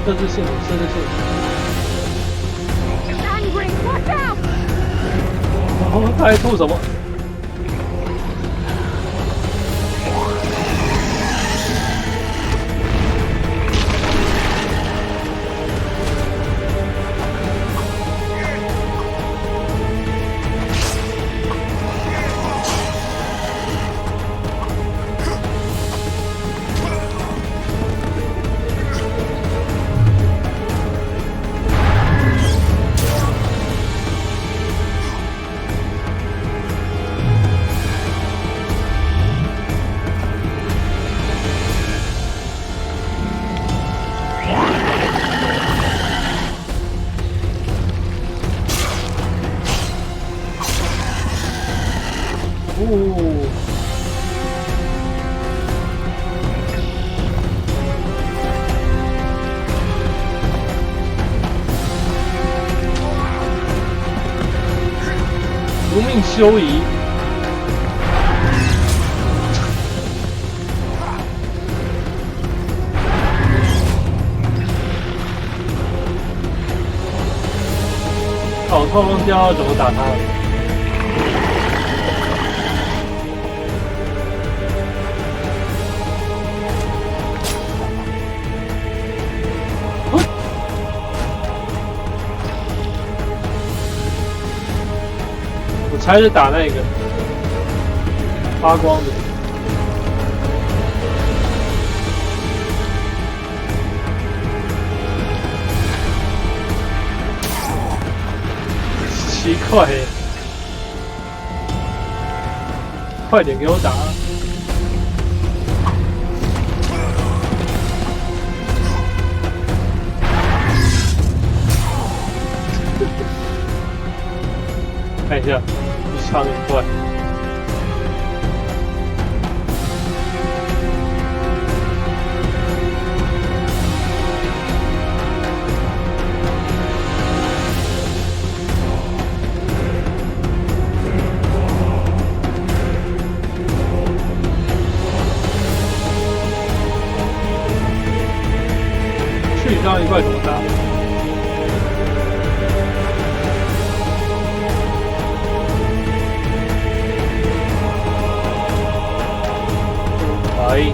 这是线索，这是线索。哦，他还吐什么？无命休矣。我突然忘掉要怎么打他了。我猜是打那个发光的。奇怪耶，快点给我打！看一下，一枪一怪。去伤一怪怎么打？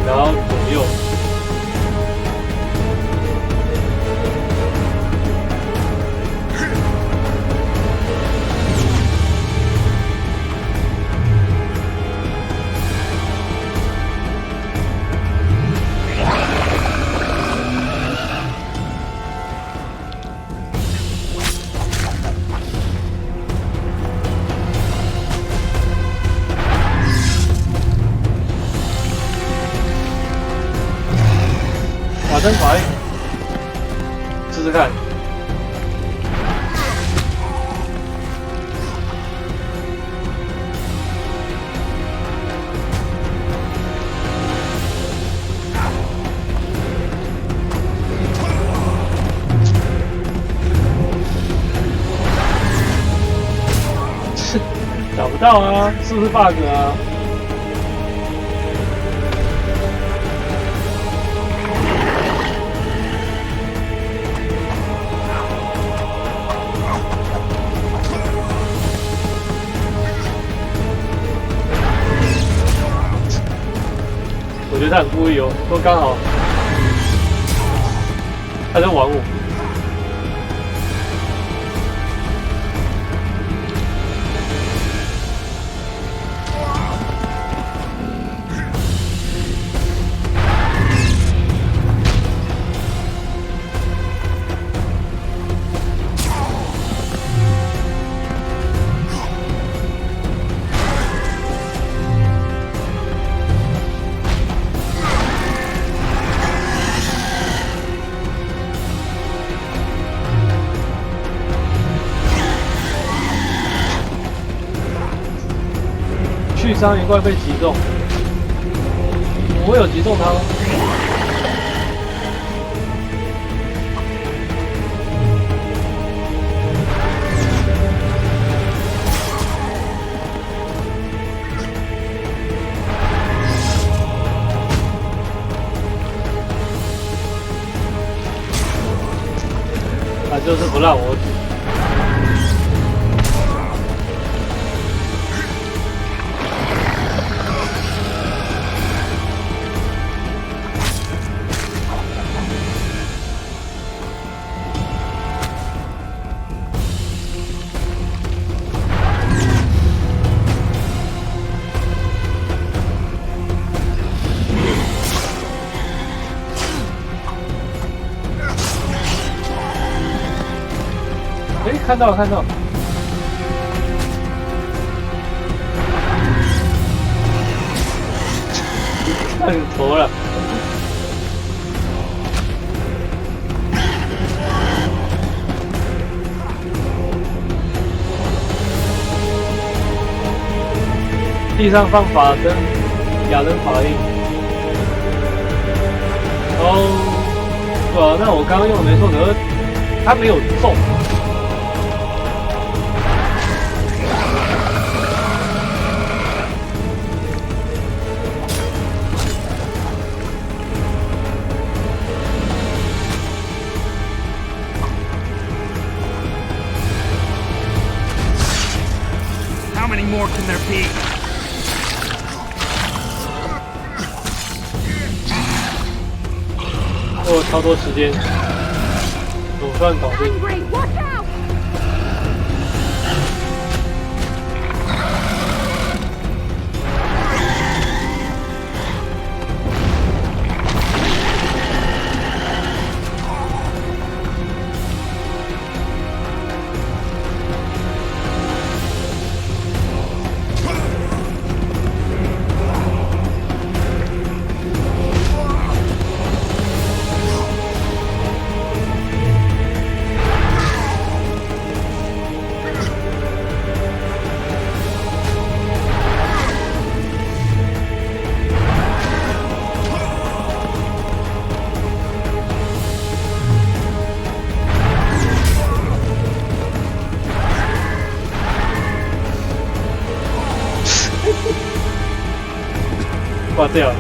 然后左右。瓦登牌，试试看。找不到啊，是不是 bug 啊？我觉得他很故意哦，都刚好，他在玩我。去伤一怪被击中，我有击中他吗？就是不让我死。哎，看到了，看到了。上头了。地上放法灯，亚人法印。哦，对啊，那我刚刚用的没错，可是他没有中。How many more can there be? 我有超多时间，总算搞定。 Angry, watch out!挂掉了。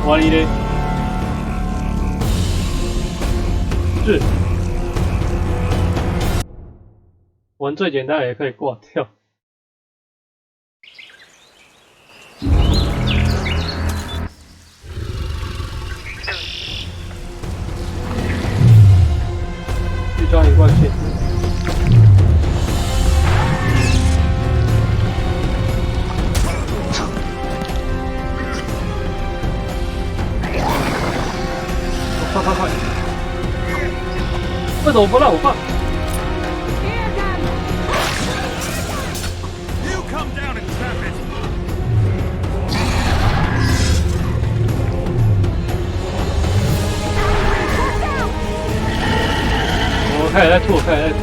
完了嘞，是玩最简单也可以挂掉。去装一罐线。 快！为什么不让我放？ You come down and trap it. 我开始在吐，开始在吐。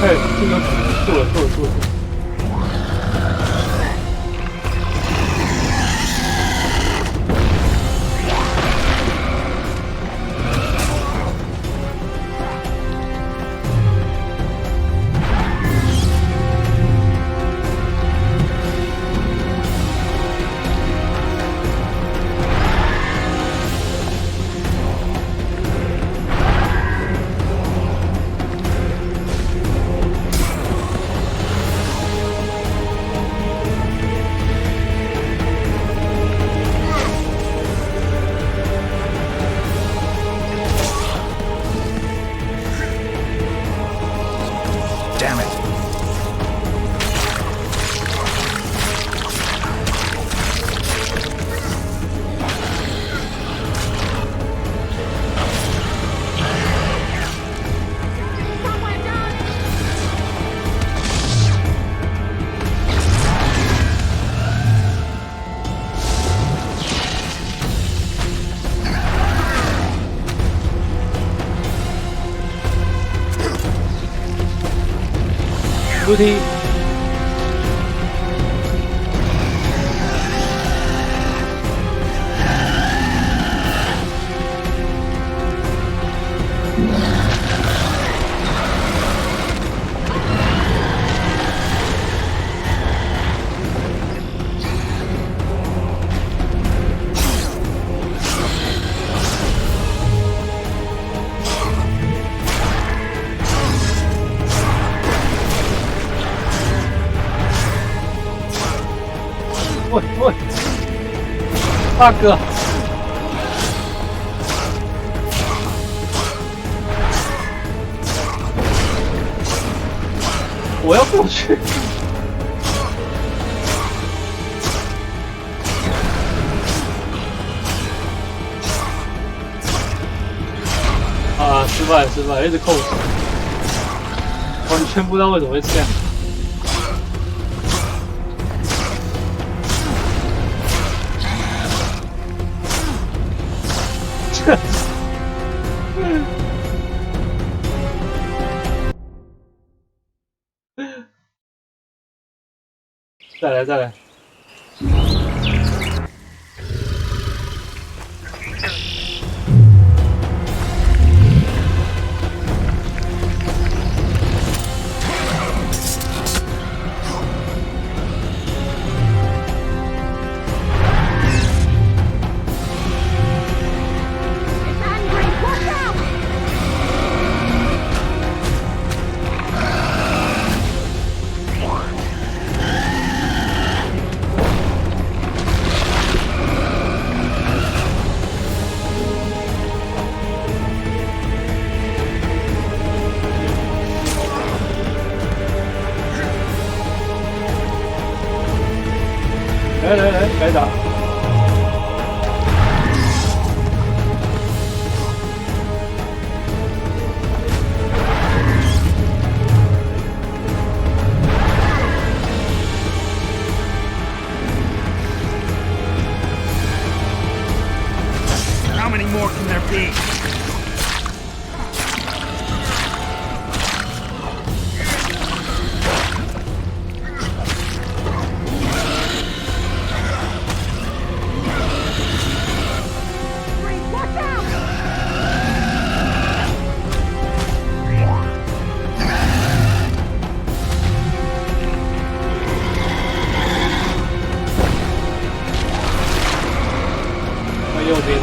哎，这个做了。扶梯。喂，大哥，我要过去。啊，失败，一直扣死，完全不知道为什么会这样。再来。来，该打。How many more can there be?右边。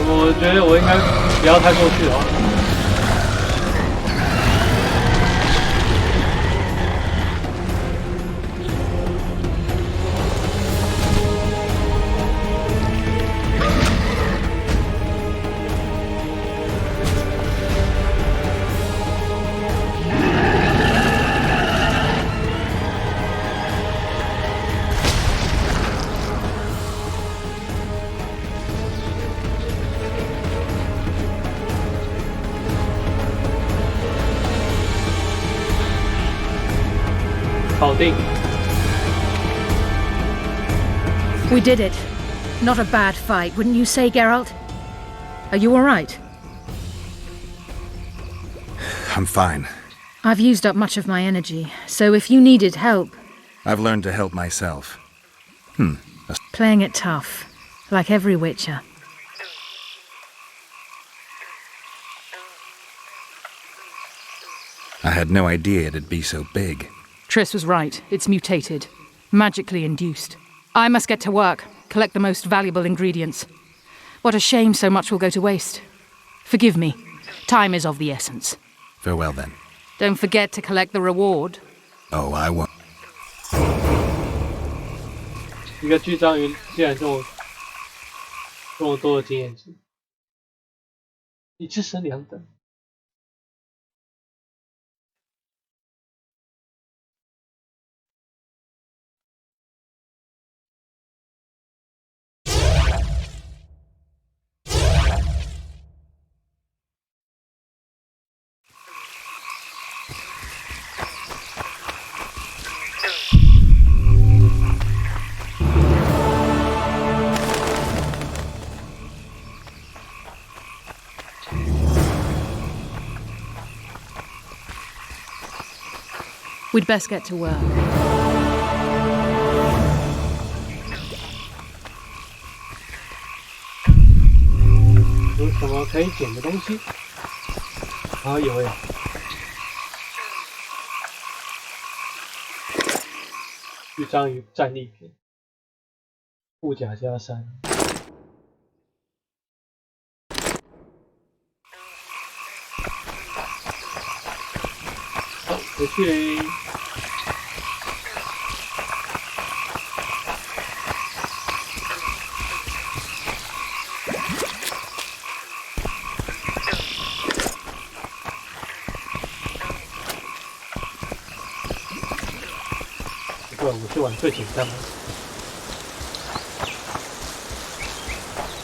我觉得我应该不要太过去了。搞定。 We did it. Not a bad fight, wouldn't you say, Geralt? Are you all right? I'm fine. I've used up much of my energy, so if you needed help... I've learned to help myself. Playing it tough, like every Witcher. I had no idea it'd be so big. Triss was right. It's mutated. Magically induced. I must get to work. Collect the most valuable ingredients. What a shame so much will go to waste. Forgive me. Time is of the essence. Farewell then. Don't forget to collect the reward. Oh, I won't. 一个巨章鱼竟然这么多的经验值，你只剩2等。We'd best get to work. 有什么可以捡的东西？啊，有诶。巨章鱼战利品，护甲加3。好，回去嘞。对，我去玩最简单的，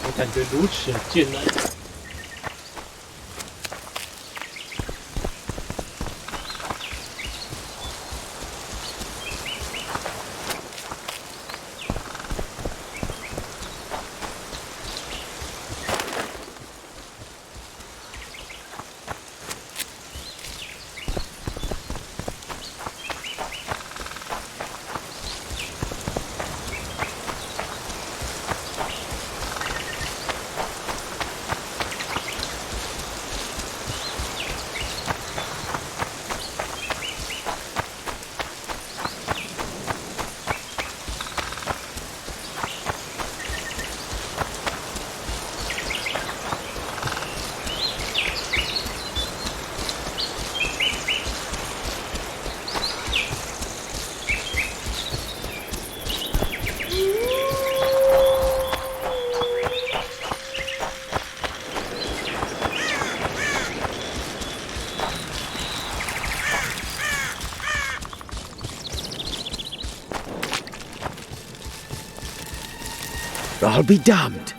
我感觉如此艰难。I'll be damned.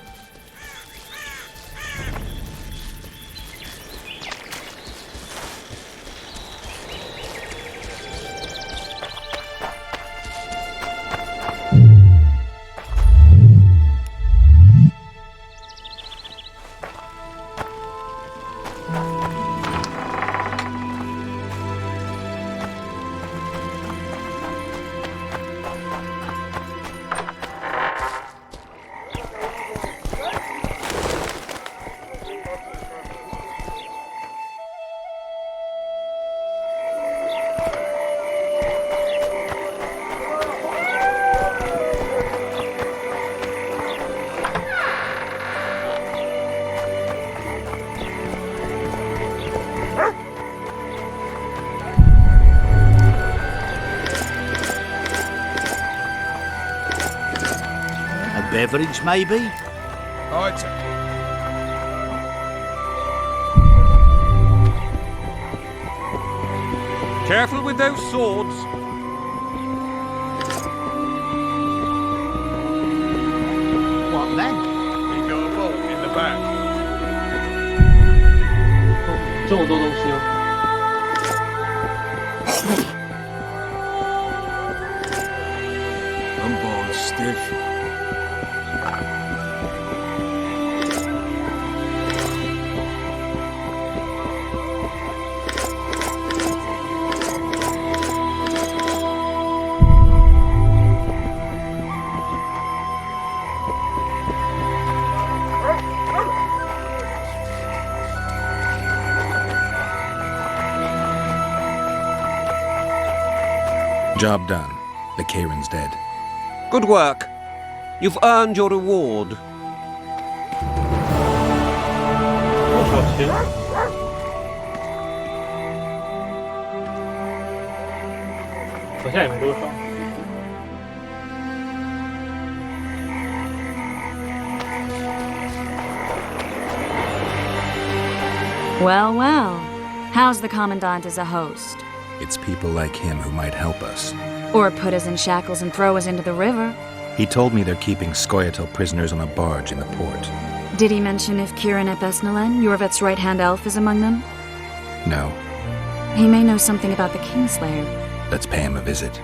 Beverage, maybe? Oh, it's careful with those swords. What then? We got a bolt in the back. 这么多东西哦。I'm bored stiff. Job done. The Kairin's dead. Good work. You've earned your reward. 多少钱？好像也没多少。Well, well. How's the Commandant as a host? It's people like him who might help us. Or put us in shackles and throw us into the river. He told me they're keeping Scoia'tael prisoners on a barge in the port. Did he mention if Kieran Epesnelen, Yorvet's right-hand elf, is among them? No. He may know something about the Kingslayer. Let's pay him a visit.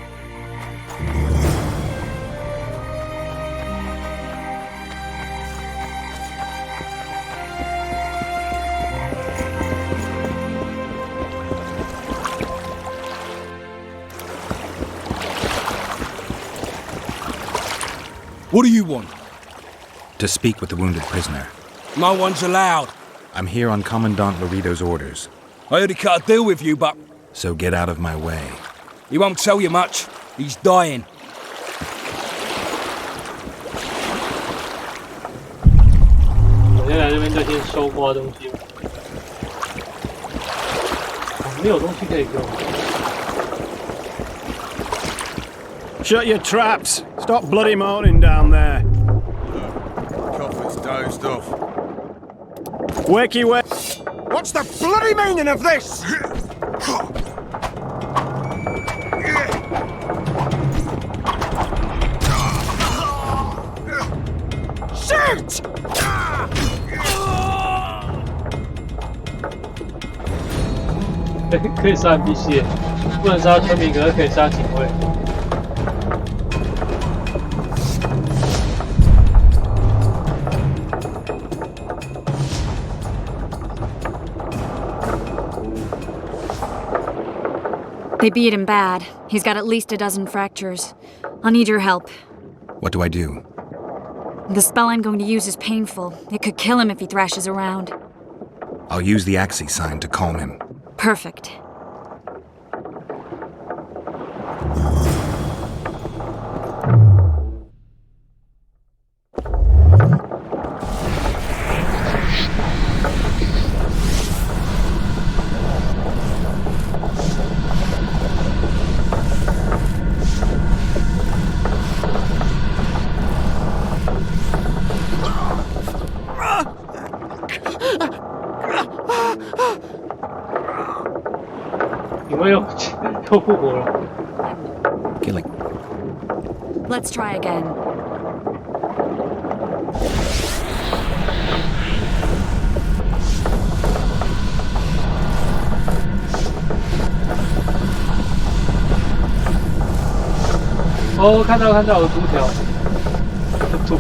What do you want? To speak with the wounded prisoner. No one's allowed. I'm here on Commandant Laredo's orders. I heard he cut a deal with you, but So get out of my way. he won't tell you much. He's dying. 我先来这边就先收刮东西。没有东西可以给我。 Shut your traps! Stop bloody moaning down there! Coffin's dozed off. Wakey wake! What's the bloody meaning of this? Shoot! 可以杀 NPC， 不能杀村民，可是可以杀警卫。 They beat him bad. He's got at least a dozen fractures. I'll need your help. What do I do? The spell I'm going to use is painful. It could kill him if he thrashes around. I'll use the Axii sign to calm him. Perfect. Killing. Let's try again. Oh, 看到我的毒条，毒，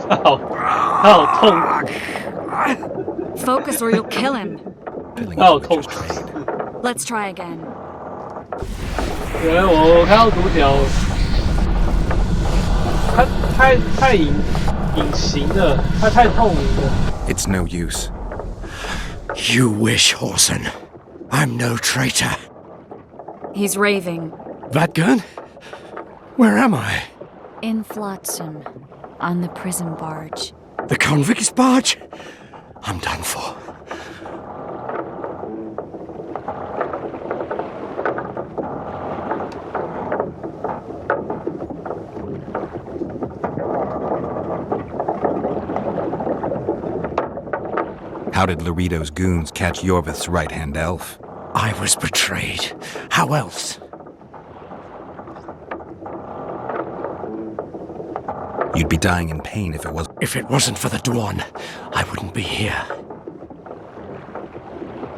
他好痛。 Focus or you'll kill him. 他好痛。 Let's try again. 原来我看到毒条，他太隐形了，他太透明了。 It's no use. You wish, Horson. I'm no traitor. He's raving. That gun? Where am I? In Flotsam. On the prison barge. The convict's barge? I'm done for. How did Laredo's goons catch Yorvith's right-hand elf? I was betrayed. How else? You'd be dying in pain if it was. If it wasn't for the Dwan, I wouldn't be here.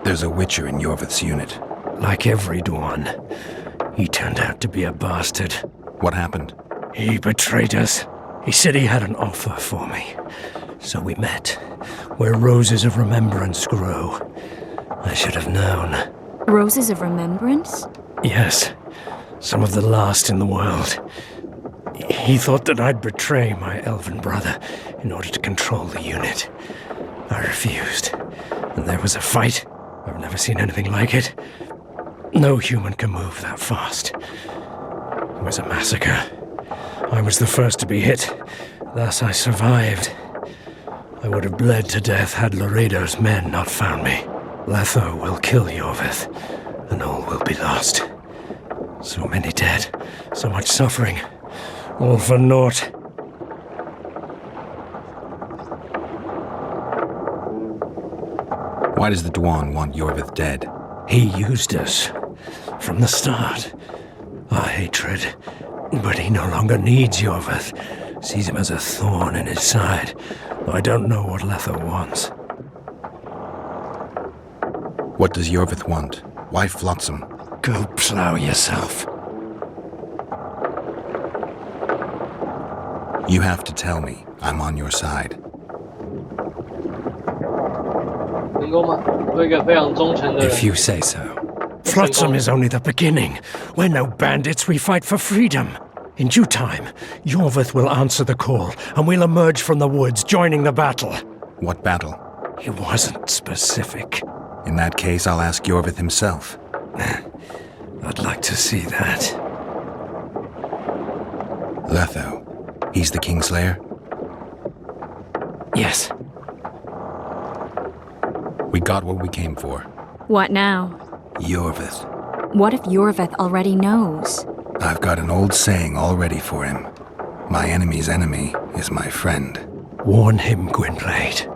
There's a Witcher in Yorvith's unit. Like every Dwan, he turned out to be a bastard. What happened? He betrayed us. He said he had an offer for me. So we met, where roses of remembrance grow. I should have known. Roses of remembrance? Yes, some of the last in the world. He thought that I'd betray my elven brother in order to control the unit. I refused, and there was a fight. I've never seen anything like it. No human can move that fast. It was a massacre. I was the first to be hit. Thus I survived. I would have bled to death had Laredo's men not found me. Letho will kill Yorvith, and all will be lost. So many dead, so much suffering, all for naught. Why does the Dwan want Yorvith dead? He used us from the start. Our hatred. But he no longer needs Yorvith. Sees him as a thorn in his side. Though I don't know what Letho wants. What does Yorvith want? Why Flotsam? Go plow yourself. You have to tell me. I'm on your side. 成功吗？做一个非常忠诚的人。 If you say so. Flotsam is only the beginning. We're no bandits, we fight for freedom. In due time, Yorvith will answer the call, and we'll emerge from the woods, joining the battle. What battle? He wasn't specific. In that case, I'll ask Yorvith himself. I'd like to see that. Letho. He's the Kingslayer? Yes. We got what we came for. What now? Yorvith. What if Yorvith already knows? I've got an old saying all ready for him. My enemy's enemy is my friend. Warn him, Gwynblade.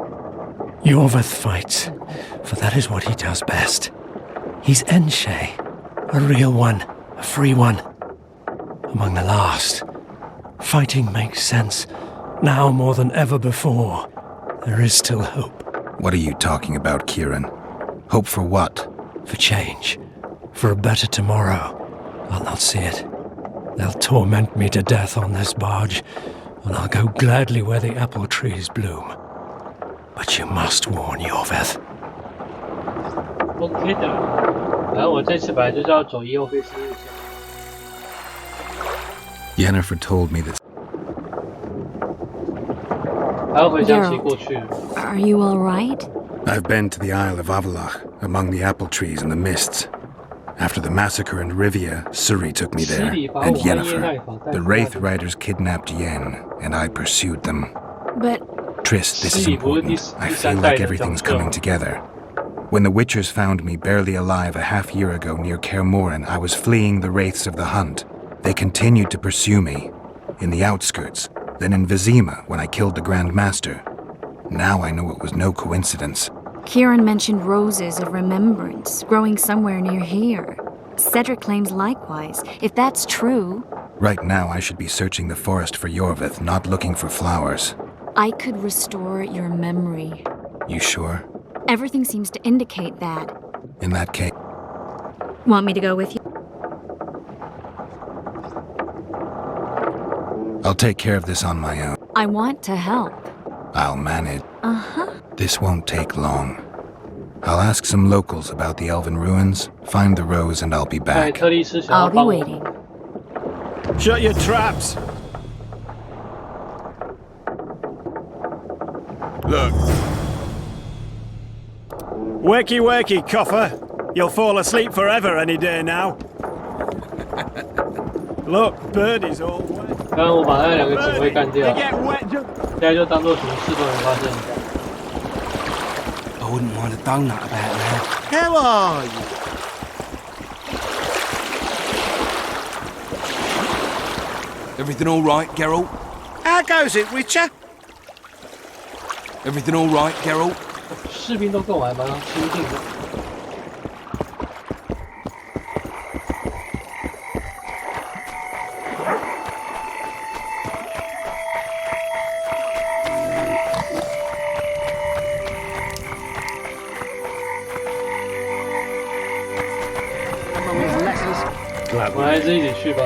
Yorvith fights, for that is what he does best. He's Enshe, a real one, a free one. Among the last. Fighting makes sense. Now more than ever before, there is still hope. What are you talking about, Kieran? Hope for what? For change. For a better tomorrow. I'll not see it. They'll torment me to death on this barge, and I'll go gladly where the apple trees bloom. But you must warn Yorvith. OK 的，反正我这次本来就是要走伊欧菲斯路线。 Yennefer told me that. 还要回想起过去。 Are you all right? I've been to the Isle of Avalach, among the apple trees and the mists. After the massacre in Rivia, Suri took me there, and Yennefer. The Wraith Riders kidnapped Yen, and I pursued them. But Triss, this is important. I feel like everything's coming together. When the Witchers found me barely alive a half-year ago near Kaer Morhen, I was fleeing the Wraiths of the Hunt. They continued to pursue me, in the outskirts, then in Vizima when I killed the Grand Master. Now I know it was no coincidence. Kieran mentioned roses of remembrance growing somewhere near here. Cedric claims likewise. If that's true... Right now I should be searching the forest for Yorvith, not looking for flowers. I could restore your memory. You sure? Everything seems to indicate that. In that case... Want me to go with you? I'll take care of this on my own. I want to help. I'll manage. Uh-huh. This won't take long. I'll ask some locals about the Elven ruins, find the rose, and I'll be 在 back. 特利斯想 I'll 要 be 帮我， waiting. Shut your traps! Look, Wakey, wakey, coffer. You'll fall asleep forever any day now. Look, Birdie's all wet. 刚刚我把那两个警卫干 Birdie, 掉 they，get wet just... 现在就当做什么事都没发生一样。 I wouldn't mind a donut about now. how are you? Everything all right, Geralt? How goes it, Witcher? Everything all right, Geralt? 士兵都跟我还蛮亲近的。 我们还是一起去吧。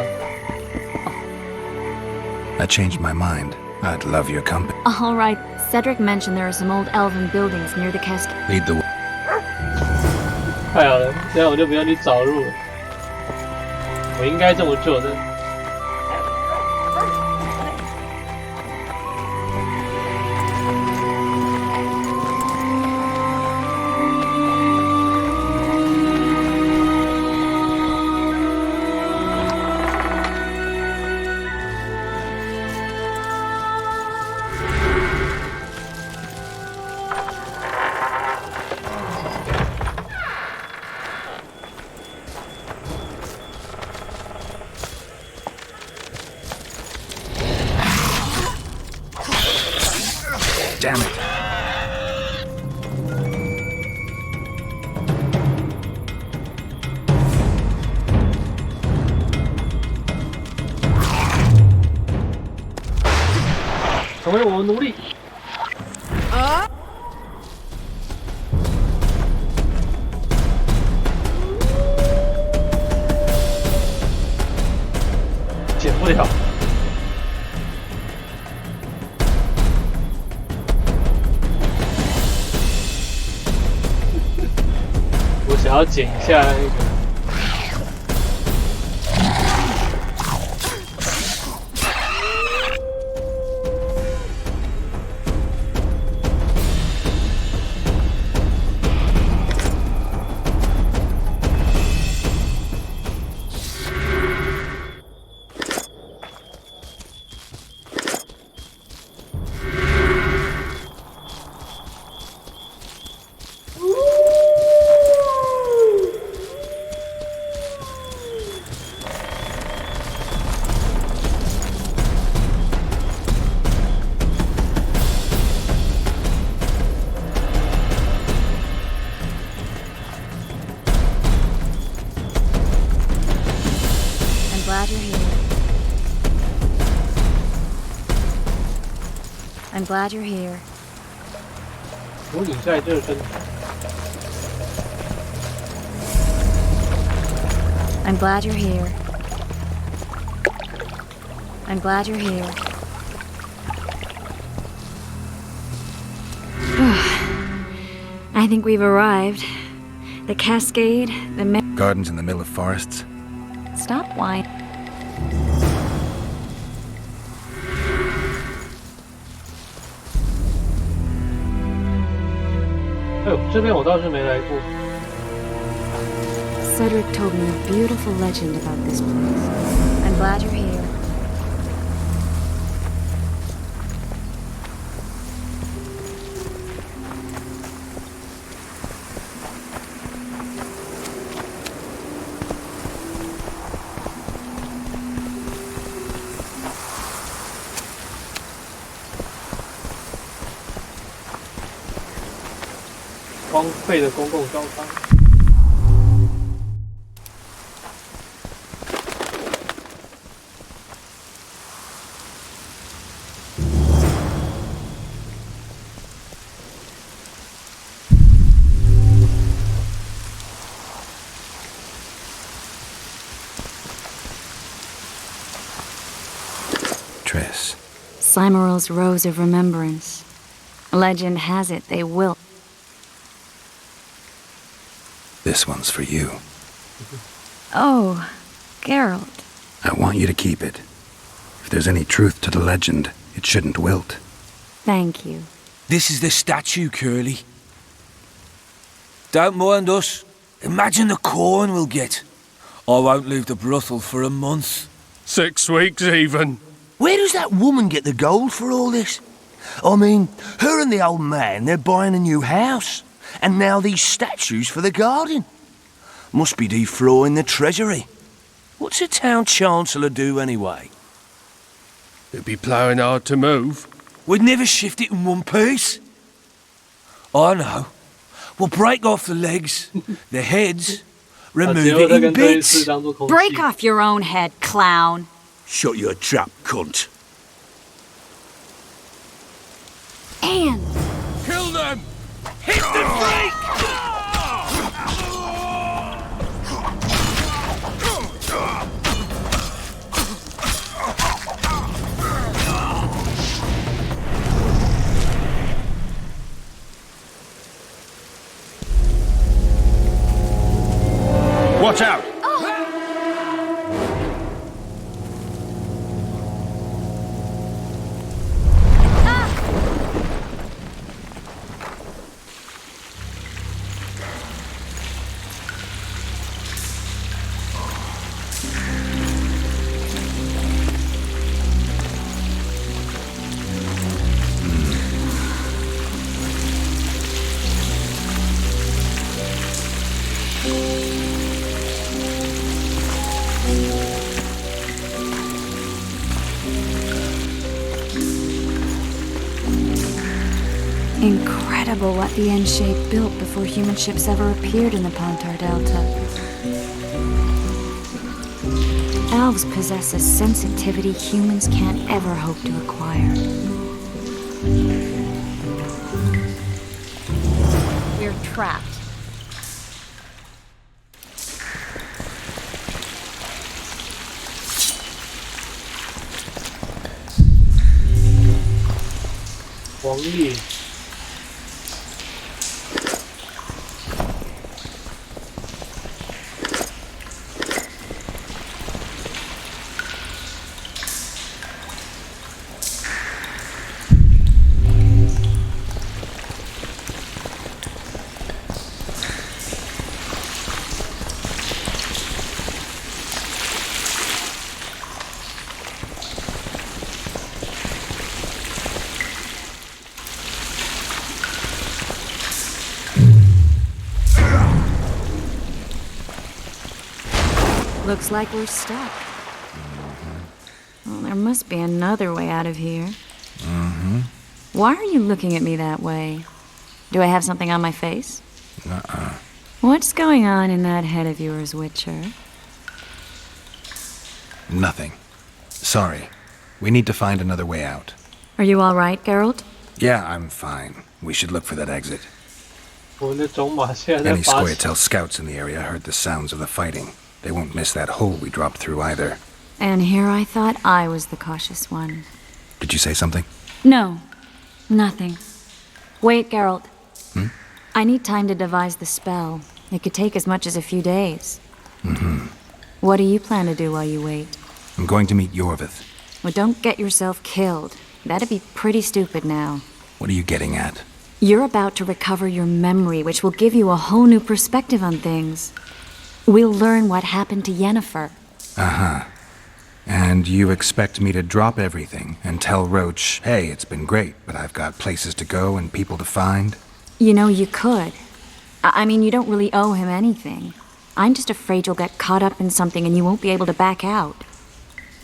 I changed my mind. I'd love your company. All right. Cedric mentioned there are some old elven buildings near the cascade. Lead the way. 太好了，这样我就不用去找路了。我应该这么做的。Damn it. "成为我们奴隶。减不了。我想要剪一下那个。I'm glad you're here. 有你在这真。I'm glad you're here. I'm glad you're here. I think we've arrived. The cascade, the Gardens in the middle of forests. Stop whining. 哎呦，这边我倒是没来过。Cedric told me a beautiful legend about this place. I'm glad you're here. "荒废的公共招商。Triss. Cymarel's Rose of Remembrance. Legend has it they will. This one's for you. Oh, Geralt. I want you to keep it. If there's any truth to the legend, it shouldn't wilt. Thank you. This is the statue, Curly. Don't mind us. Imagine the corn we'll get. I won't leave the brothel for a month. 6 weeks even. Where does that woman get the gold for all this? I mean, her and the old man, they're buying a new house. And now these statues for the garden. Must be defraying the treasury. What's a town chancellor do anyway? It'd be ploughing hard to move. We'd never shift it in one piece. I know. We'll break off the legs, the heads, remove it in bits. Break off your own head, clown. Shut your trap, cunt. And Kill them! Hit the brake! Watch out! Incredible what the N-shape built before human ships ever appeared in the Pontar Delta. Elves possess a sensitivity humans can't ever hope to acquire. We're trapped. Wang 'Looks like we're stuck. Well, there must be another way out of here. Why are you looking at me that way? Do I have something on my face? What's going on in that head of yours, Witcher? Nothing. Sorry. We need to find another way out. Are you all right, Geralt? Yeah, I'm fine. We should look for that exit. 我们的种马现在在 Any 拔起 Scoia'tael scouts in the area heard the sounds of the fighting. They won't miss that hole we dropped through either. And here I thought I was the cautious one. Did you say something? No, nothing. Wait, Geralt. I need time to devise the spell. It could take as much as a few days. What do you plan to do while you wait? I'm going to meet Yorvith. Well, don't get yourself killed. That'd be pretty stupid now. What are you getting at? You're about to recover your memory, which will give you a whole new perspective on things. We'll learn what happened to Yennefer. And you expect me to drop everything and tell Roach, hey, it's been great, but I've got places to go and people to find? You know, you could. I mean, you don't really owe him anything. I'm just afraid you'll get caught up in something and you won't be able to back out.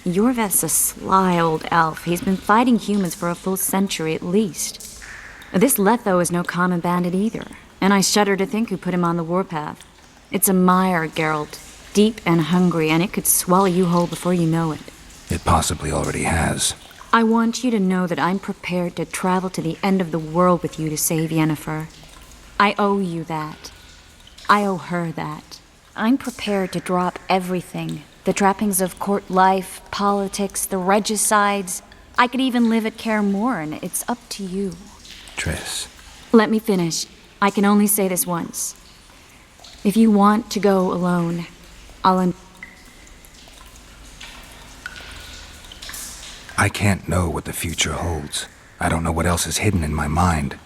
Yorvith's a sly old elf. He's been fighting humans for a full century at least. This Letho is no common bandit either, and I shudder to think who put him on the warpath. It's a mire, Geralt. Deep and hungry, and it could swallow you whole before you know it. It possibly already has. I want you to know that I'm prepared to travel to the end of the world with you to save Yennefer. I owe you that. I owe her that. I'm prepared to drop everything. The trappings of court life, politics, the regicides. I could even live at Kaer Morhen. It's up to you. Triss. Let me finish. I can only say this once. If you want to go alone, I can't know what the future holds. I don't know what else is hidden in my mind.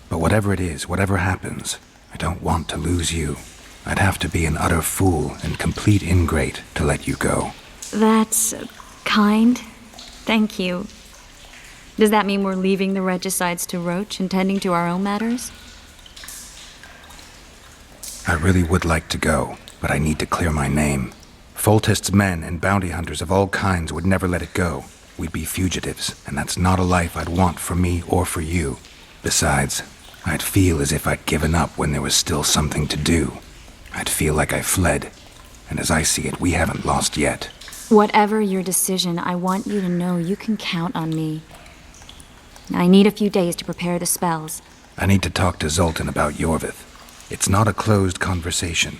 But whatever it is, whatever happens, I don't want to lose you. I'd have to be an utter fool and complete ingrate to let you go. That's kind. Thank you. Does that mean we're leaving the regicides to Roach and tending to our own matters? I really would like to go, but I need to clear my name. Foltest's men and bounty hunters of all kinds would never let it go. We'd be fugitives, and that's not a life I'd want for me or for you. Besides, I'd feel as if I'd given up when there was still something to do. I'd feel like I fled, and as I see it, we haven't lost yet. Whatever your decision, I want you to know you can count on me. I need a few days to prepare the spells. I need to talk to Zoltan about Yorvith. It's not a closed conversation.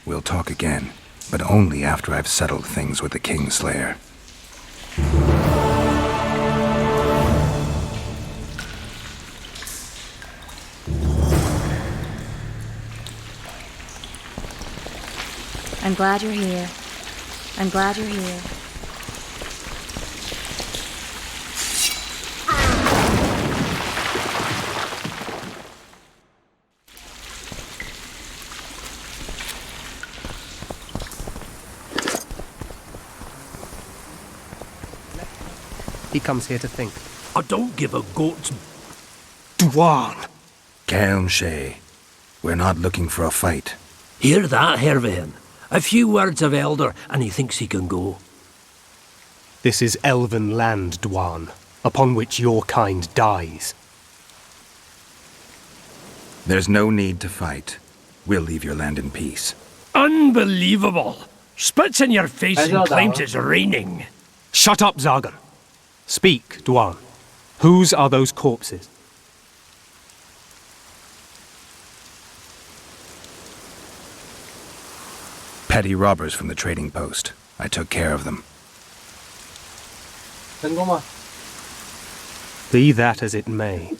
We'll talk again, but only after I've settled things with the Kingslayer. I'm glad you're here. I'm glad you're here. He comes here to think. I don't give a goat's... Dwan. Cairnshay, we're not looking for a fight. Hear that, Hervihan? A few words of Elder, and he thinks he can go. This is elven land, Dwan, upon which your kind dies. There's no need to fight. We'll leave your land in peace. Unbelievable! Spits in your face and claims it's raining. Shut up, Zagar. Speak, Duan. Whose are those corpses? Petty robbers from the trading post. I took care of them. Be that as it may.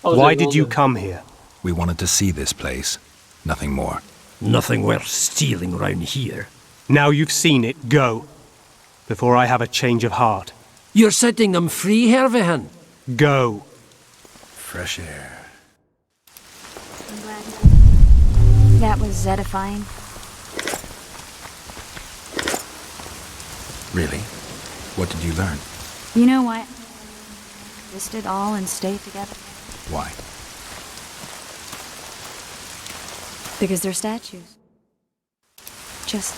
Why did you come here? We wanted to see this place. Nothing more. Nothing worth stealing round here. Now you've seen it, go. Before I have a change of heart. You're setting them free, Hervehan. Go. Fresh air. That was edifying. Really? What did you learn? You know what? Just it all and stay together. Why? Because they're statues. Just...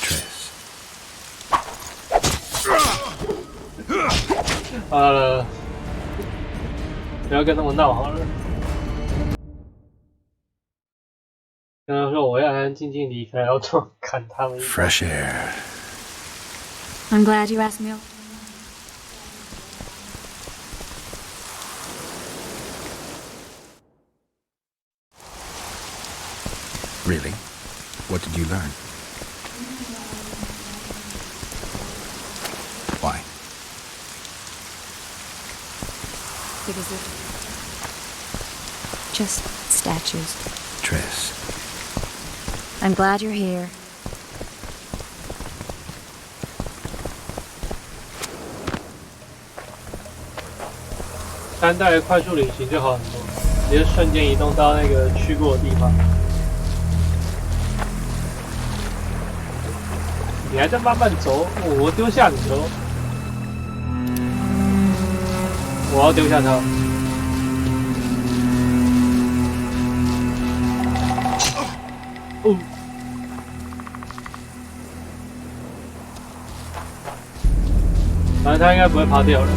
Triss. 不要跟他们闹好了。跟他说我要安安静静离开，然后突然砍他们一刀。 Fresh air. I'm glad you asked me. Really? What did you learn? Why? Because they're just statues. Triss. I'm glad you're here.3代快速旅行就好很多，直接瞬间移动到那个去过的地方。你还在慢慢走，我丢下你喽！我要丢下他。哦，反正他应该不会爬掉了。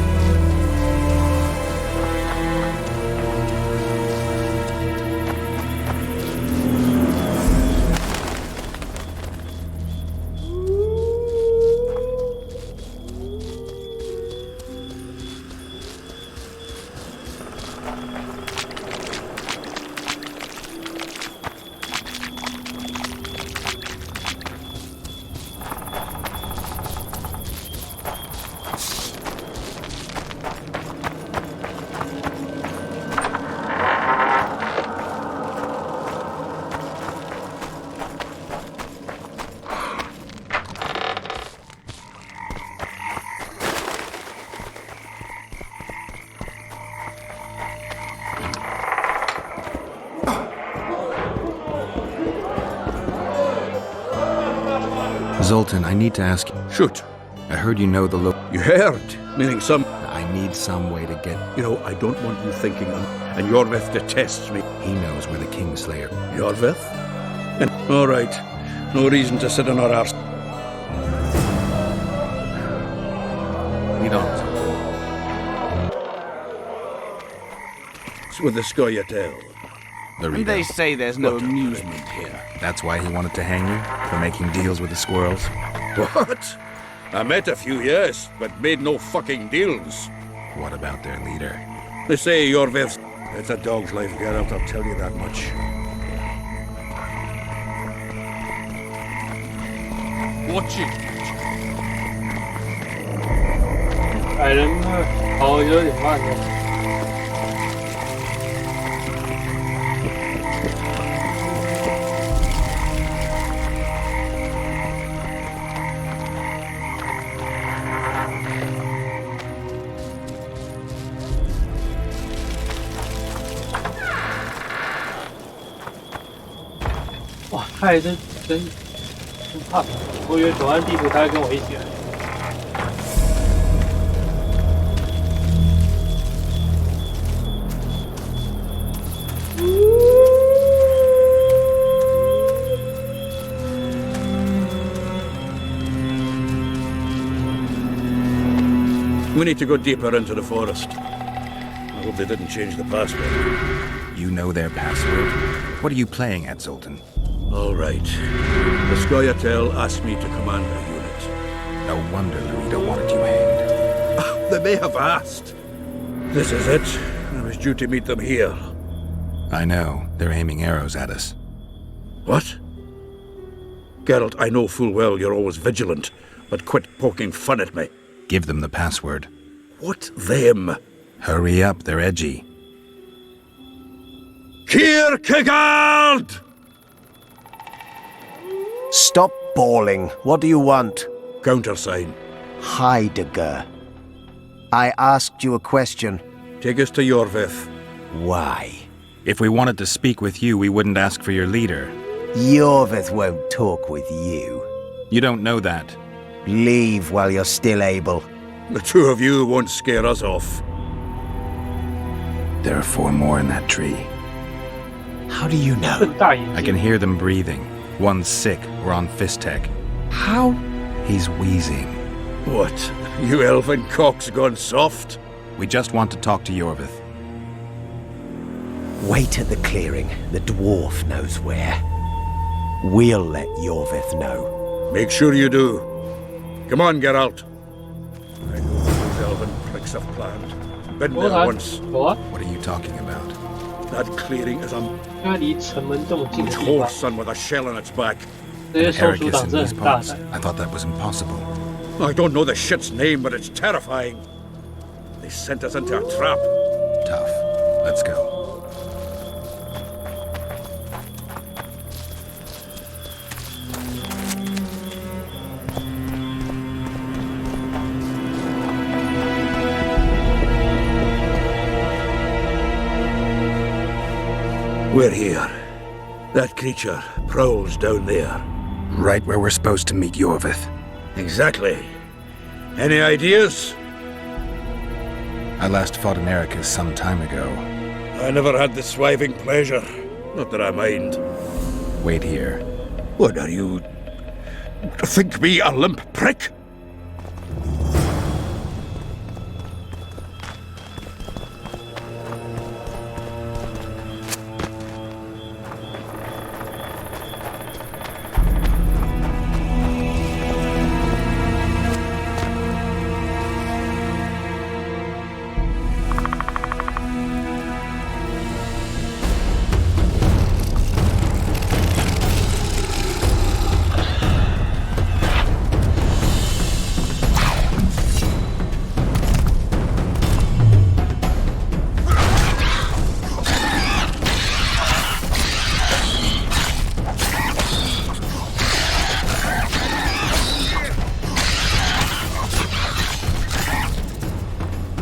Zoltan, I need to ask you. Shoot. I heard you know the You heard? Meaning some... I need some way to get... You know, I don't want you thinking and Yorveth detests me. He knows we're the Kingslayer. Yorveth? And, all right. No reason to sit on our arse. We don't. It's with the Scoia'tael. And they say there's no amusement here. That's why he wanted to hang you? For making deals with the squirrels? What? I met a few, yes, but made no fucking deals. What about their leader? They say Yorveth... It's a dog's life, Geralt, I'll tell you that much. Watch it. 矮人跑有点慢了。 哇，他也是真怕，我以为走完地图他会跟我一起来。We need to go deeper into the forest. I hope they didn't change the password. You know their password? What are you playing at, Zoltan? All right. The Scoia'tael asked me to command a unit. No wonder Louido wanted you hanged. They may have asked. This is it. I was due to meet them here. I know. They're aiming arrows at us. What? Geralt, I know full well you're always vigilant, but quit poking fun at me. Give them the password. What them? Hurry up, they're edgy. Kierkegaard! Stop bawling. What do you want? Countersign. Heidegger. I asked you a question. Take us to Yorvith. Why? If we wanted to speak with you, we wouldn't ask for your leader. Yorvith won't talk with you. You don't know that. Leave while you're still able. The two of you won't scare us off. There are 4 more in that tree. How do you know? I can hear them breathing. One's sick or on Fistech. How? He's wheezing. What? You elfin cock's gone soft? We just want to talk to Yorvith. Wait at the clearing. The dwarf knows where. We'll let Yorvith know. Make sure you do. Come on, Geralt. I know what those elven pricks have planned. Been there once. What are you talking about? That clearing is a 它离城门这么近的地方 horse son with a shell in its back. 这些松鼠 Ericus 党 in 真的 these 很大 parts. 胆。 I thought that was impossible. I don't know the shit's name, but it's terrifying. They sent us into a trap. Tough. Let's go. We're here. That creature prowls down there. Right where we're supposed to meet Yorvith. Exactly. Any ideas? I last fought an Ericus some time ago. I never had the swiving pleasure. Not that I mind. Wait here. What are you... Think me a limp prick?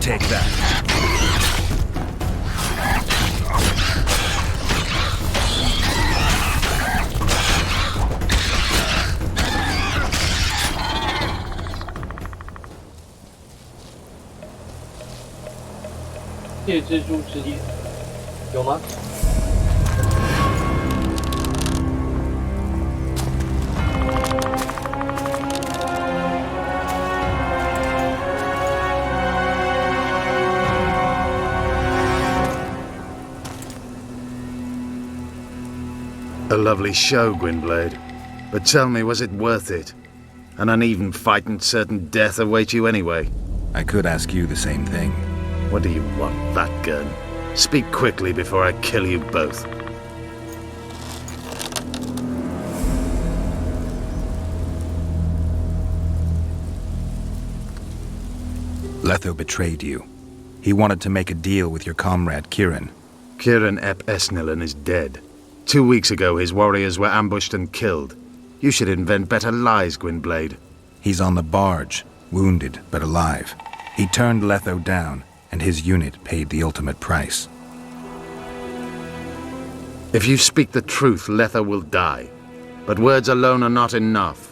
Take that.《夜蜘蛛之夜》有吗？ A lovely show, Gwynblade. But tell me, was it worth it? An uneven fight and certain death await you anyway. I could ask you the same thing. What do you want, that gun? Speak quickly before I kill you both. Letho betrayed you. He wanted to make a deal with your comrade Kieran. Kieran ep Esnillen is dead. 2 weeks ago, his warriors were ambushed and killed. You should invent better lies, Gwynblade. He's on the barge, wounded but alive. He turned Letho down, and his unit paid the ultimate price. If you speak the truth, Letho will die. But words alone are not enough.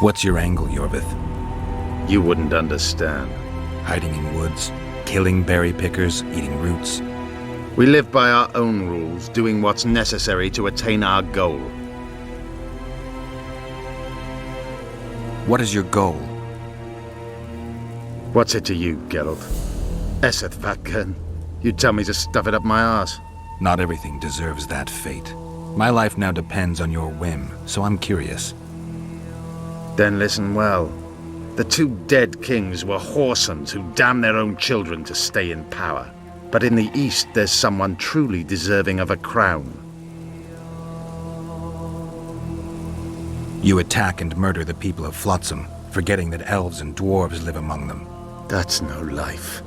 What's your angle, Yorvith? You wouldn't understand. Hiding in woods, killing berry pickers, eating roots. We live by our own rules, doing what's necessary to attain our goal. What is your goal? What's it to you, Geralt? Esseth Vatken. You tell me to stuff it up my arse. Not everything deserves that fate. My life now depends on your whim, so I'm curious. Then listen well. The two dead kings were whoresons who damned their own children to stay in power. But in the East, there's someone truly deserving of a crown. You attack and murder the people of Flotsam, forgetting that elves and dwarves live among them. That's no life.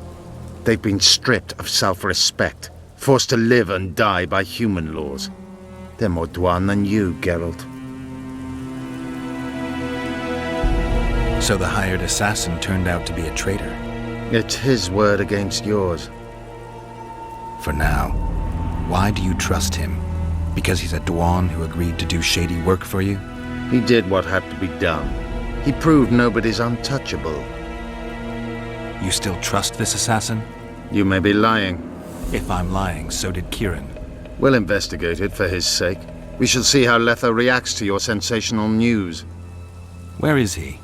They've been stripped of self-respect, forced to live and die by human laws. They're more Dwan than you, Geralt. So the hired assassin turned out to be a traitor? It's his word against yours. For now. Why do you trust him? Because he's a Dwan who agreed to do shady work for you? He did what had to be done. He proved nobody's untouchable. You still trust this assassin? You may be lying. If I'm lying, so did Kieran. We'll investigate it for his sake. We shall see how Letho reacts to your sensational news. Where is he?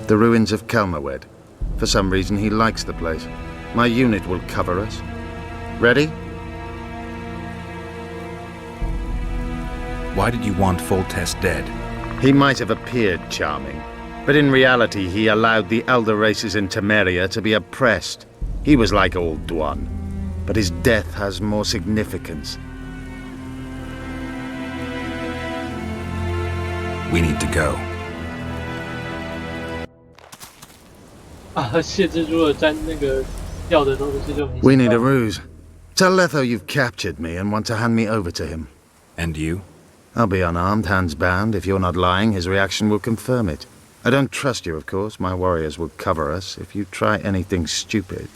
The ruins of Kelmerwed. For some reason, he likes the place. My unit will cover us. Ready? Why did you want Foltest dead? He might have appeared charming, but in reality he allowed the elder races in Temeria to be oppressed. He was like old Dwan, but his death has more significance. We need to go. 啊，谢蜘蛛的粘那个掉的东西就没。We need a ruse. Tell Letho you've captured me and want to hand me over to him. And you? I'll be unarmed, hands bound. If you're not lying, his reaction will confirm it. I don't trust you, of course. My warriors will cover us if you try anything stupid.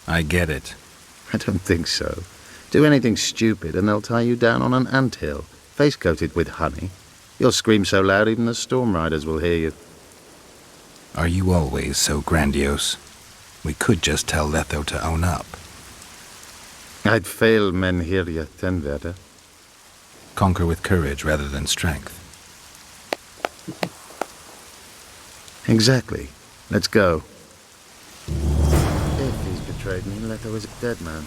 I get it. I don't think so. Do anything stupid and they'll tie you down on an anthill, face-coated with honey. You'll scream so loud even the storm riders will hear you. Are you always so grandiose? We could just tell Letho to own up. I'd fail men Menhirja Tenverde. Conquer with courage rather than strength. Exactly. Let's go. If he's betrayed me, Letho is a dead man.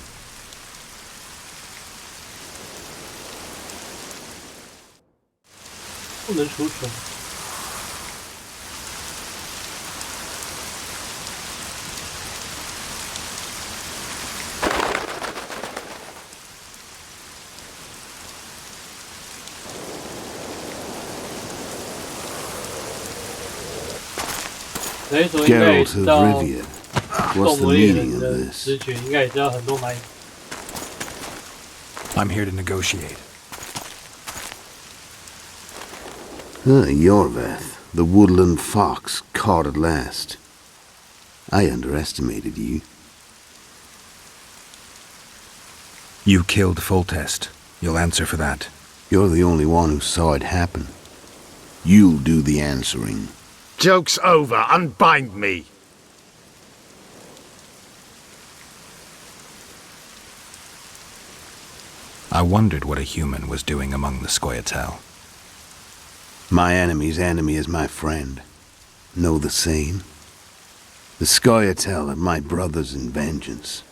Geralt of Rivia, what's the meaning of this? I'm here to negotiate. Yorveth, the woodland fox, caught at last. I underestimated you. You killed Foltest. You'll answer for that. You're the only one who saw it happen. You'll do the answering. Joke's over. Unbind me. I wondered what a human was doing among the Scoia'tael. My enemy's enemy is my friend. Know the same? The Scoia'tael are my brothers in vengeance.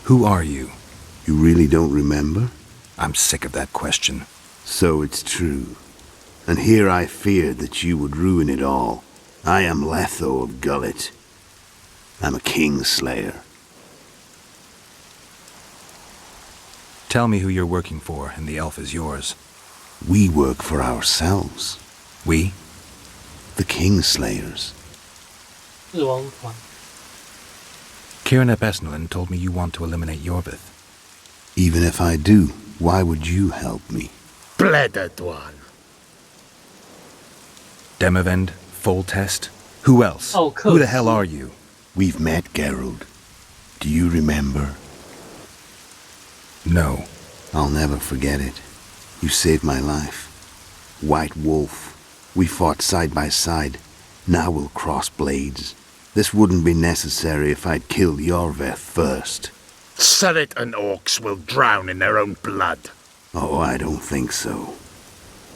Who are you? You really don't remember? I'm sick of that question. So it's true. And here I feared that you would ruin it all. I am Letho of Gullet. I'm a Kingslayer. Tell me who you're working for, and the elf is yours. We work for ourselves. We? The Kingslayers. Kieran ap Esnalin told me you want to eliminate Yorveth. Even if I do, why would you help me? Bledadwan. Demavend? Foltest? Who else? Who the hell are you? We've met, Geralt. Do you remember? No. I'll never forget it. You saved my life. White Wolf. We fought side by side. Now we'll cross blades. This wouldn't be necessary if I'd killed Yorveth first. Surrett and Orcs will drown in their own blood. Oh, I don't think so.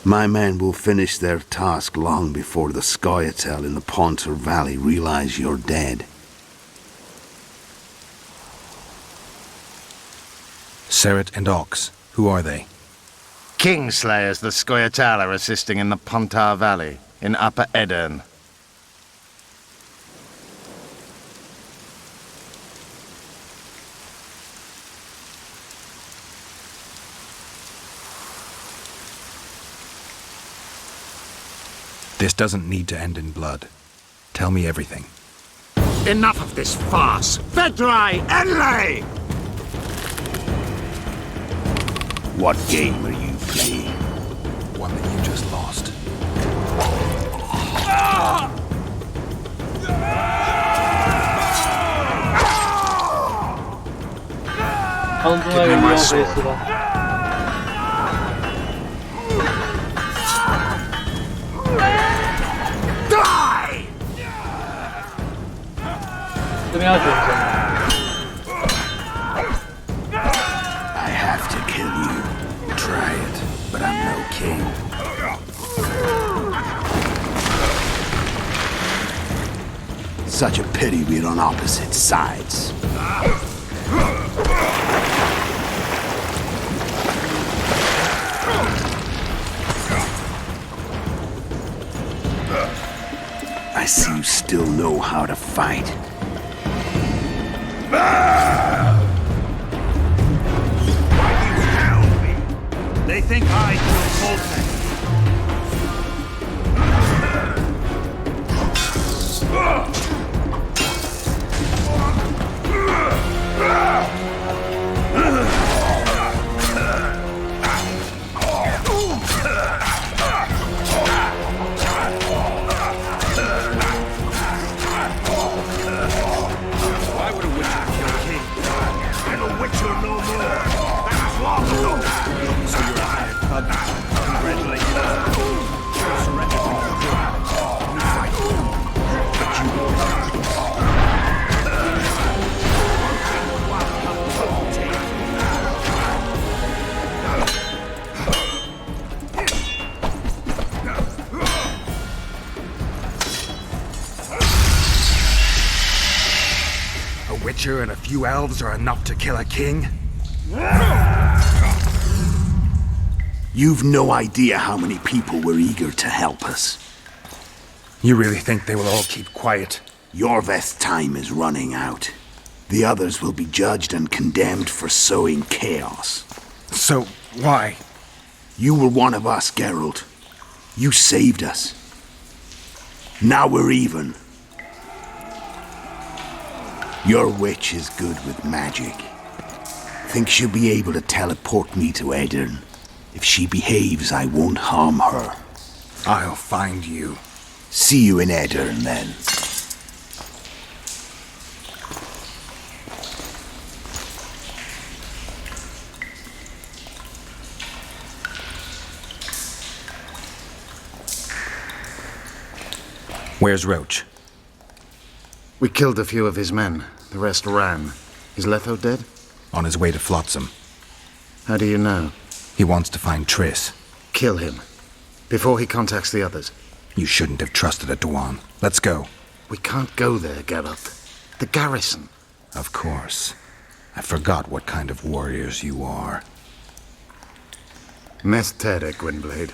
My men will finish their task long before the Scoia'tael in the Pontar Valley realize you're dead. Surrett and Ox, who are they? Kingslayers the Scoia'tael are assisting in the Pontar Valley, in Upper Edirn. This doesn't need to end in blood. Tell me everything. Enough of this farce! Vedrai, Enlay! What game are you playing? One that you just lost. Give me my sword. I have to kill you. Try it, but I'm no king. Such a pity we're on opposite sides. I see you still know how to fight. They think I killed Voltec. Why would a witcher kill a king? I'm a witcher no more. That was long ago. So you're a hired thug. Congratulations. You're a surrender to your good. You fight. But you won't. A witcher and a few elves are enough to kill a king? You've no idea how many people were eager to help us. You really think they will all keep quiet? Yorveth's time is running out. The others will be judged and condemned for sowing chaos. So, why? You were one of us, Geralt. You saved us. Now we're even. Your witch is good with magic. Think she'll be able to teleport me to Edirn. If she behaves, I won't harm her. I'll find you. See you in Edirn, then. Where's Roach? We killed a few of his men. The rest ran. Is Letho dead? On his way to Flotsam. How do you know? He wants to find Triss. Kill him. Before he contacts the others. You shouldn't have trusted a Dwan. Let's go. We can't go there, Geralt. The garrison. Of course. I forgot what kind of warriors you are. Meth Tere, Gwynblade.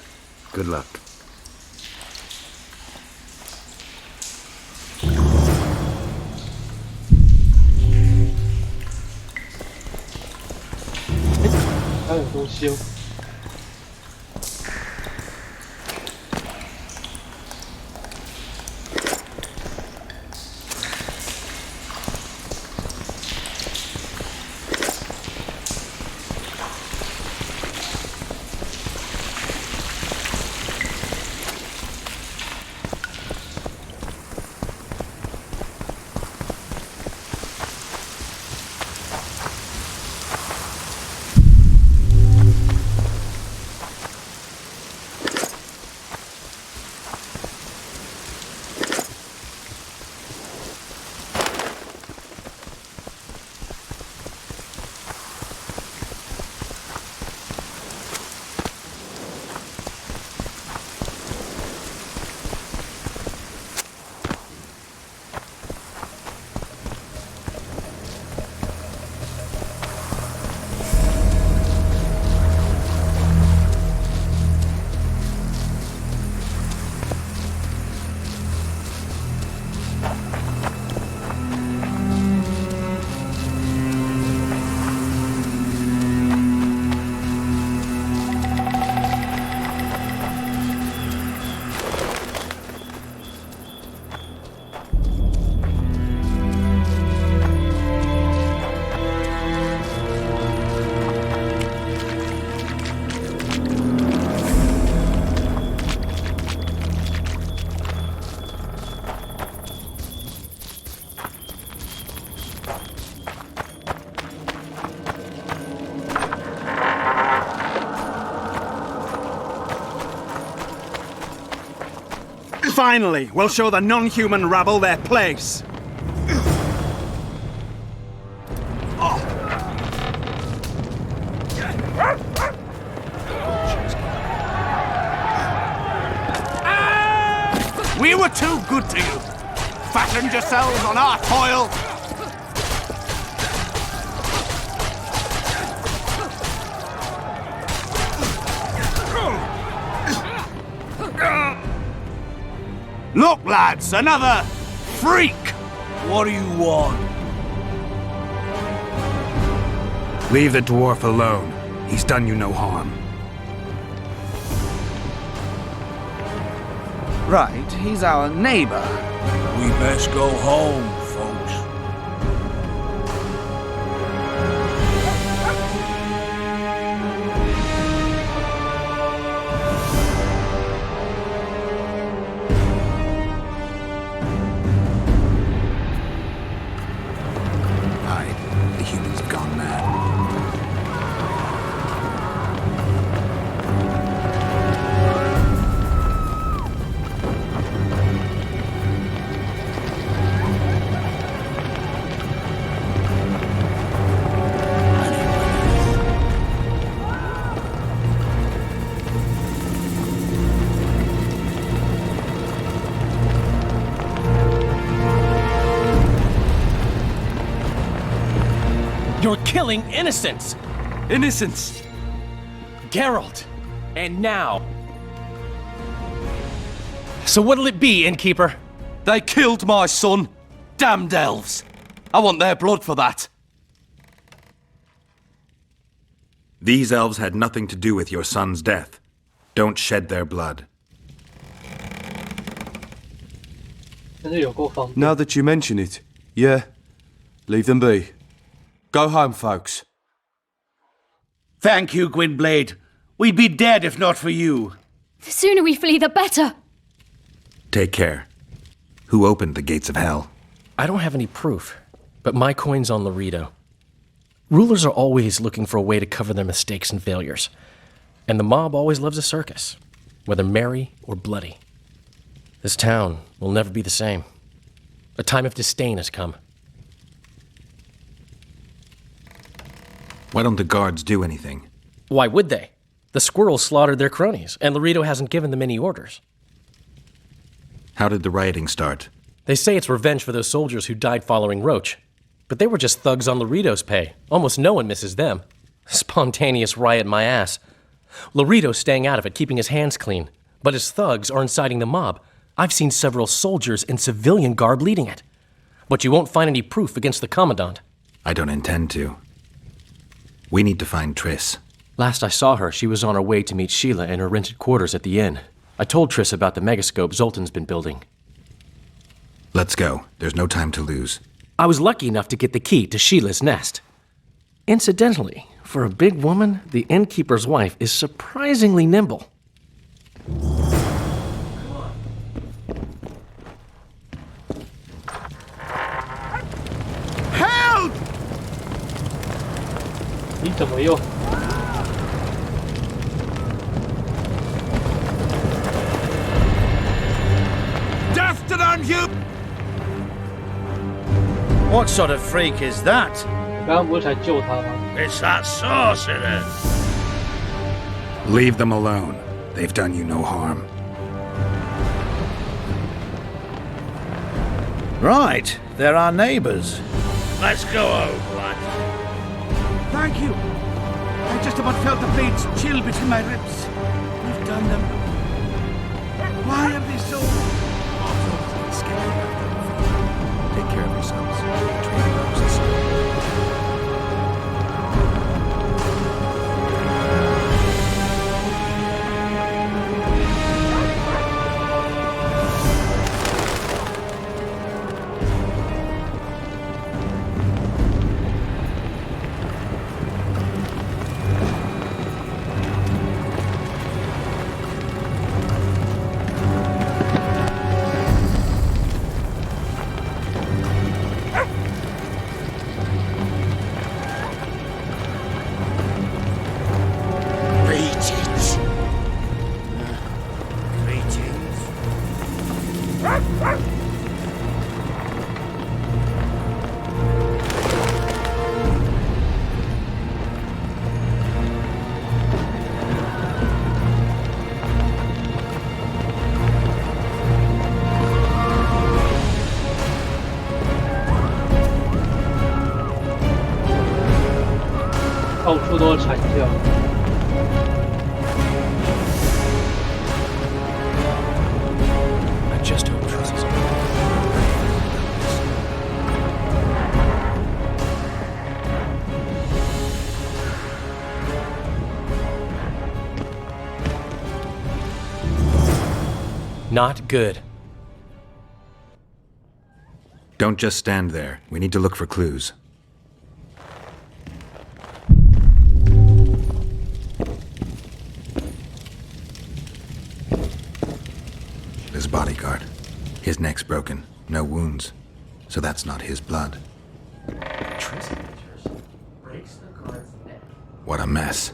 Good luck. Finally, we'll show the non-human rabble their place. We were too good to you. Fattened yourselves on our toil. Look, lads, another freak. What do you want? Leave the dwarf alone. He's done you no harm. Right, he's our neighbor. We best go home, folks. Aye, the humans have gone mad. You're killing innocents! Innocents! Geralt! And now... So what'll it be, innkeeper? They killed my son. Damned elves. I want their blood for that. These elves had nothing to do with your son's death. Don't shed their blood. Now that you mention it, yeah, leave them be. Go home, folks. Thank you, Gwynblade. We'd be dead if not for you. The sooner we flee, the better. Take care. Who opened the gates of hell? I don't have any proof, but my coin's on Laredo. Rulers are always looking for a way to cover their mistakes and failures. And the mob always loves a circus, whether merry or bloody. This town will never be the same. A time of disdain has come. Why don't the guards do anything? Why would they? The squirrels slaughtered their cronies, and Laredo hasn't given them any orders. How did the rioting start? They say it's revenge for those soldiers who died following Roach. But they were just thugs on Laredo's pay. Almost no one misses them. Spontaneous riot my ass. Laredo's staying out of it, keeping his hands clean. But his thugs are inciting the mob. I've seen several soldiers in civilian garb leading it. But you won't find any proof against the Commandant. I don't intend to. We need to find Triss. Last I saw her, she was on her way to meet Sheila in her rented quarters at the inn. I told Triss about the megascope Zoltan's been building. Let's go. There's no time to lose. I was lucky enough to get the key to Sheila's nest. Incidentally, for a big woman, the innkeeper's wife is surprisingly nimble. Help! 你怎么用？ Death to them, you! What sort of freak is that? 刚刚不是才救他吗？ It's that sorcerer. Leave them alone. They've done you no harm. Right, they're our neighbors. Let's go home, lad. Thank you. I just about felt the blades chill between my ribs. We've done them. Why are they so... Take care of yourselves. Train Moses. 到处都是惨叫。I just hope Triss is Not good. Don't just stand there. We need to look for clues. His bodyguard. His neck's broken. No wounds. So that's not his blood. What a mess.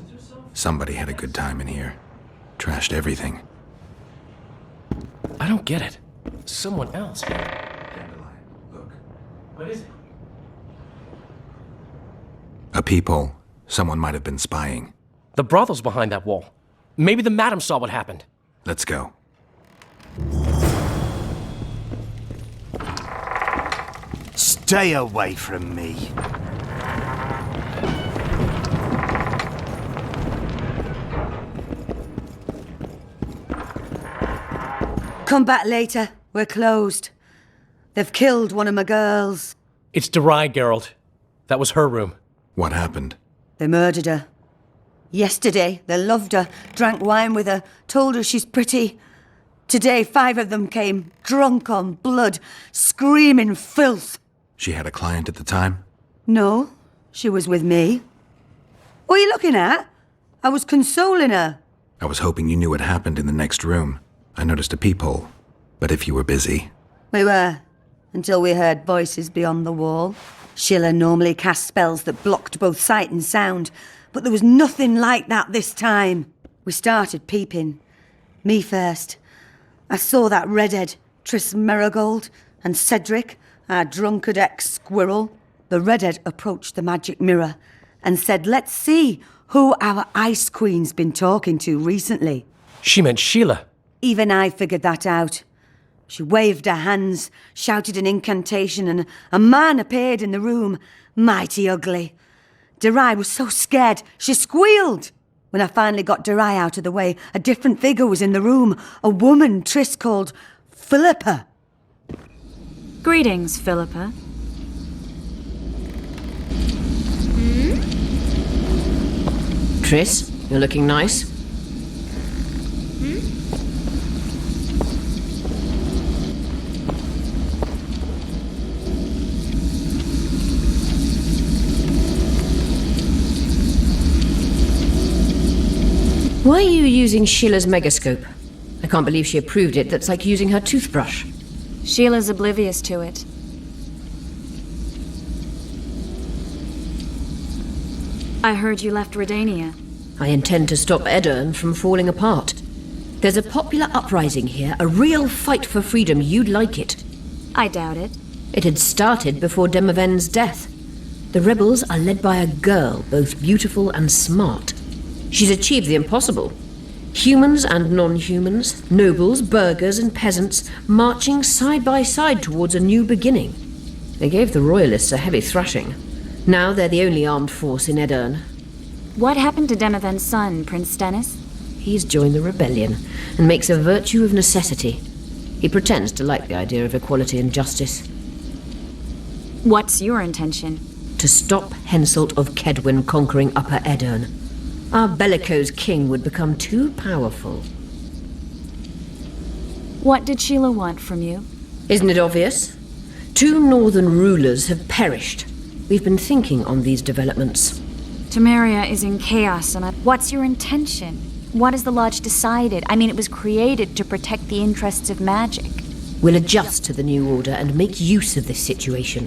Somebody had a good time in here. Trashed everything. I don't get it. Someone else. Look. What is it? A peephole. Someone might have been spying. The brothel's behind that wall. Maybe the madam saw what happened. Let's go. Stay away from me. Come back later. We're closed. They've killed one of my girls. It's Derai, Geralt. That was her room. What happened? They murdered her. Yesterday, they loved her, drank wine with her, told her she's pretty. Today, 5 of them came, drunk on blood, screaming filth. She had a client at the time? No, she was with me. What are you looking at? I was consoling her. I was hoping you knew what happened in the next room. I noticed a peephole. But if you were busy... We were, until we heard voices beyond the wall. Sheila normally cast spells that blocked both sight and sound, but there was nothing like that this time. We started peeping. Me first. I saw that redhead, Triss Merigold, and Cedric, our drunkard ex-squirrel. The redhead approached the magic mirror and said, let's see who our Ice Queen's been talking to recently. She meant Sheila. Even I figured that out. She waved her hands, shouted an incantation, and a man appeared in the room, mighty ugly. Derai was so scared, she squealed. When I finally got Derai out of the way, a different figure was in the room, a woman Triss called Philippa. Greetings, Philippa. Triss, you're looking nice. Why are you using Sheila's megascope? I can't believe she approved it. That's like using her toothbrush. Sheila's oblivious to it. I heard you left Redania. I intend to stop Edirne from falling apart. There's a popular uprising here, a real fight for freedom. You'd like it. I doubt it. It had started before Demoven's death. The rebels are led by a girl, both beautiful and smart. She's achieved the impossible. Humans and non-humans, nobles, burghers and peasants, marching side by side towards a new beginning. They gave the royalists a heavy thrashing. Now they're the only armed force in Edirne. What happened to Demoven's son, Prince Stennis? He's joined the rebellion and makes a virtue of necessity. He pretends to like the idea of equality and justice. What's your intention? To stop Henselt of Kedwin conquering Upper Edirne. Our bellicose king would become too powerful. What did Sheila want from you? Isn't it obvious? 2 northern rulers have perished. We've been thinking on these developments. Temeria is in chaos, and what's your intention? What has the Lodge decided? I mean, it was created to protect the interests of magic. We'll adjust to the new order and make use of this situation.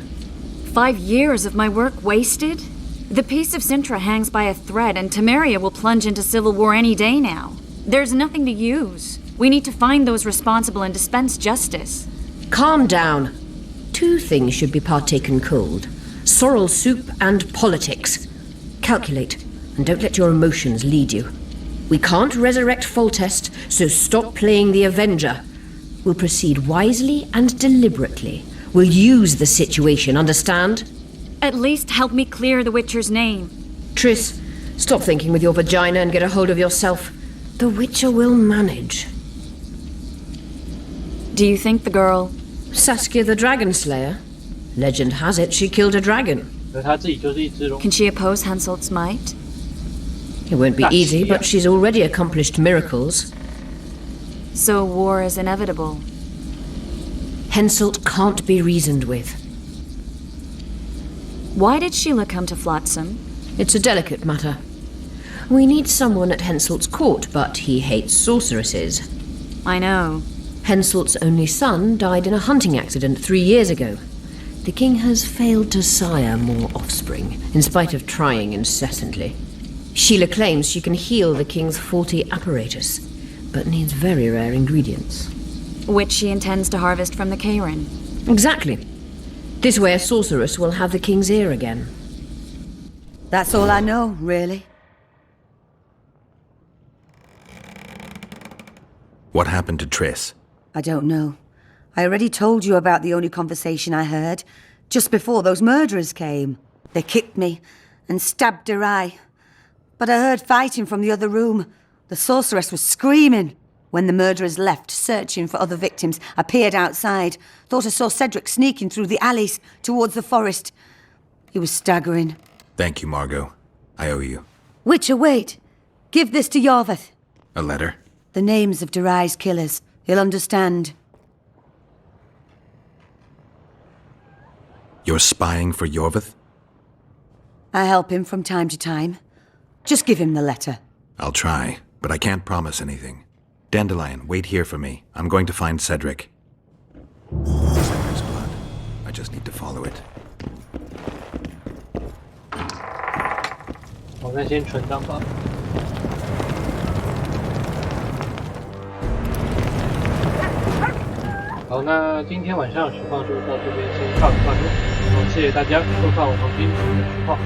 5 years of my work wasted? The peace of Sintra hangs by a thread, and Temeria will plunge into civil war any day now. There's nothing to use. We need to find those responsible and dispense justice. Calm down. 2 things should be partaken cold. Sorrel soup and politics. Calculate, and don't let your emotions lead you. We can't resurrect Foltest, so stop playing the Avenger. We'll proceed wisely and deliberately. We'll use the situation, understand? At least help me clear the Witcher's name. Triss, Stop thinking with your vagina and get a hold of yourself. The Witcher will manage. Do you think the girl... Saskia the Dragon Slayer? Legend has it she killed a dragon. 可是她自己就是一只龙。 Can she oppose Henselt's might? It won't be easy, but she's already accomplished miracles. So war is inevitable. Henselt can't be reasoned with. Why did Sheila come to Flotsam? It's a delicate matter. We need someone at Henselt's court, but he hates sorceresses. I know. Henselt's only son died in a hunting accident 3 years ago. The king has failed to sire more offspring, in spite of trying incessantly. Sheila claims she can heal the king's faulty apparatus, but needs very rare ingredients. Which she intends to harvest from the Cairn. Exactly. This way a sorceress will have the king's ear again. That's all I know, really. What happened to Triss? I don't know. I already told you about the only conversation I heard, just before those murderers came. They kicked me and stabbed her eye. But I heard fighting from the other room. The sorceress was screaming. When the murderers left, searching for other victims, I peered outside. Thought I saw Cedric sneaking through the alleys towards the forest. He was staggering. Thank you, Margot. I owe you. Witcher, wait. Give this to Yorveth. A letter? The names of Derai's killers. He'll understand. You're spying for Yorveth? I help him from time to time. Just give him the letter. I'll try, but I can't promise anything. Dandelion, wait here for me. I'm going to find Cedric. Cedric's blood. I just need to follow it. 我那先存档吧。好，那今天晚上的实况就到这边先告一段落。好，谢谢大家收看我们今天的实况。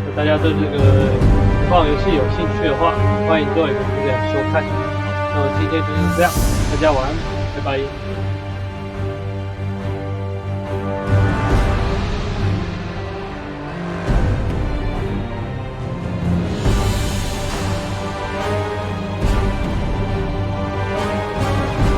那大家对这个实况游戏有兴趣的话，欢迎各位留言收看。那么今天就是这样，大家晚安，拜拜。